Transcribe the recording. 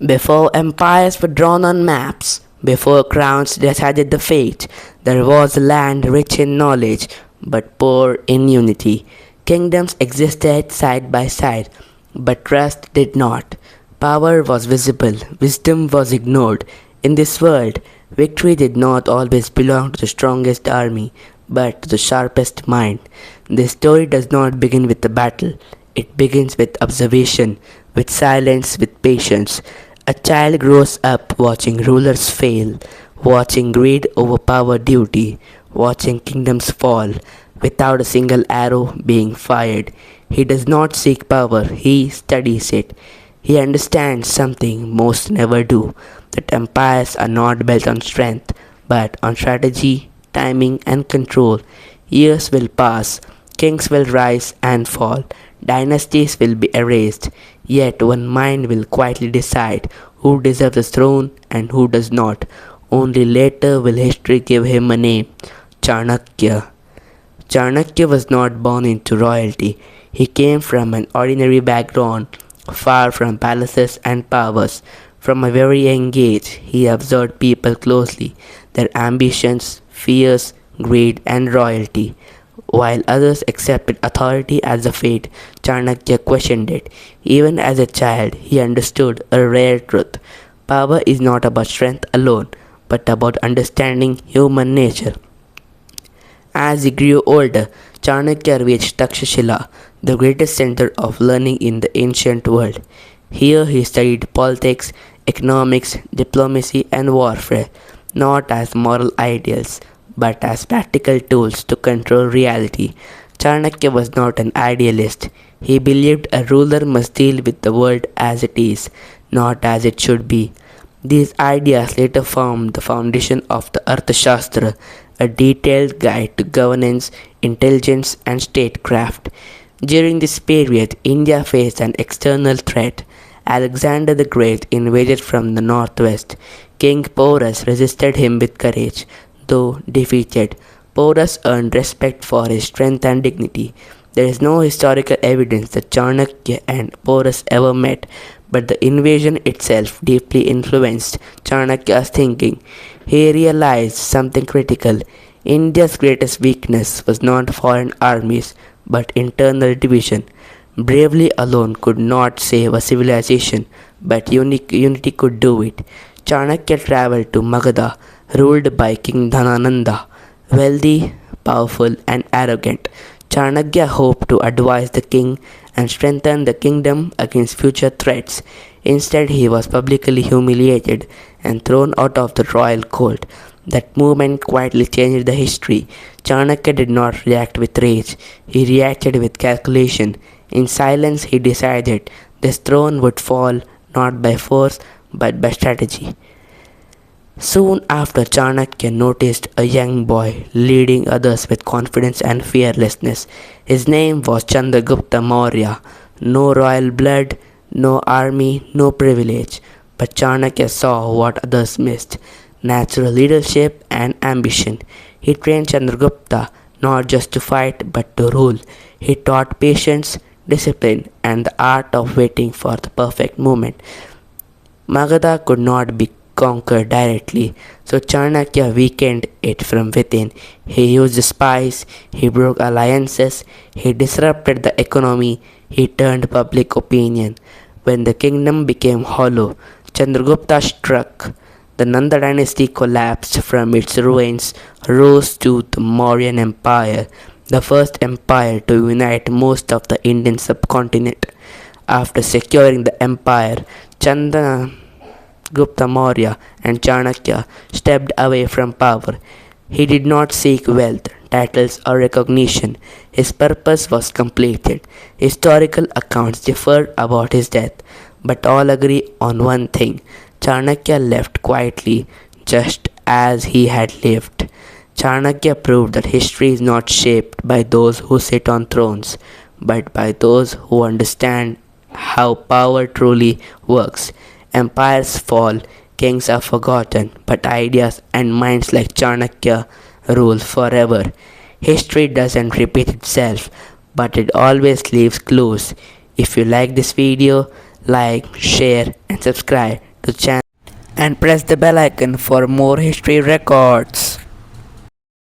Before empires were drawn on maps, before crowns decided the fate, there was a land rich in knowledge but poor in unity. Kingdoms existed side by side, but trust did not. Power was visible, wisdom was ignored. In this world, victory did not always belong to the strongest army, but to the sharpest mind. This story does not begin with a battle, it begins with observation, with silence, with patience. A child grows up watching rulers fail, watching greed overpower duty, watching kingdoms fall without a single arrow being fired. He does not seek power, he studies it. He understands something most never do, that empires are not built on strength, but on strategy, timing, and control. Years will pass, kings will rise and fall, dynasties will be erased, yet one mind will quietly decide who deserves the throne and who does not. Only later will history give him a name, Chanakya. Chanakya was not born into royalty. He came from an ordinary background, far from palaces and powers. From a very young age, he observed people closely, their ambitions, fears, greed, and royalty. While others accepted authority as a fate, Chanakya questioned it. Even as a child, he understood a rare truth. Power is not about strength alone, but about understanding human nature. As he grew older, Chanakya reached Takshashila, the greatest center of learning in the ancient world. Here he studied politics, economics, diplomacy, and warfare, not as moral ideals, but as practical tools to control reality. Chanakya was not an idealist. He believed a ruler must deal with the world as it is, not as it should be. These ideas later formed the foundation of the Arthashastra, a detailed guide to governance, intelligence, and statecraft. During this period, India faced an external threat. Alexander the Great invaded from the northwest. King Porus resisted him with courage, though defeated. Porus earned respect for his strength and dignity. There is no historical evidence that Chanakya and Porus ever met, but the invasion itself deeply influenced Chanakya's thinking. He realized something critical. India's greatest weakness was not foreign armies, but internal division. Bravery alone could not save a civilization, but unity could do it. Chanakya traveled to Magadha, ruled by King Dhana, wealthy, powerful, and arrogant. Chanakya hoped to advise the king and strengthen the kingdom against future threats. Instead, he was publicly humiliated and thrown out of the royal court. That movement quietly changed the history. Chanakya did not react with rage, he reacted with calculation. In silence, he decided this throne would fall not by force but by strategy. Soon after, Chanakya noticed a young boy leading others with confidence and fearlessness. His name was Chandragupta Maurya. No royal blood, no army, no privilege. But Chanakya saw what others missed: natural leadership and ambition. He trained Chandragupta not just to fight but to rule. He taught patience, discipline, and the art of waiting for the perfect moment. Magadha could not be conquered directly, so Chanakya weakened it from within. He used spies, he broke alliances, he disrupted the economy, he turned public opinion. When the kingdom became hollow, Chandragupta struck. The Nanda dynasty collapsed. From its ruins rose to the Maurya Empire, the first empire to unite most of the Indian subcontinent. After securing the empire, Chandragupta Maurya and Chanakya stepped away from power. He did not seek wealth, titles, or recognition. His purpose was completed. Historical accounts differ about his death, but all agree on one thing: Chanakya left quietly, just as he had lived. Chanakya proved that history is not shaped by those who sit on thrones, but by those who understand how power truly works. Empires fall, kings are forgotten, but ideas and minds like Chanakya rule forever. History doesn't repeat itself, but it always leaves clues. If you like this video, like, share, and subscribe. to channel and press the bell icon for more history records.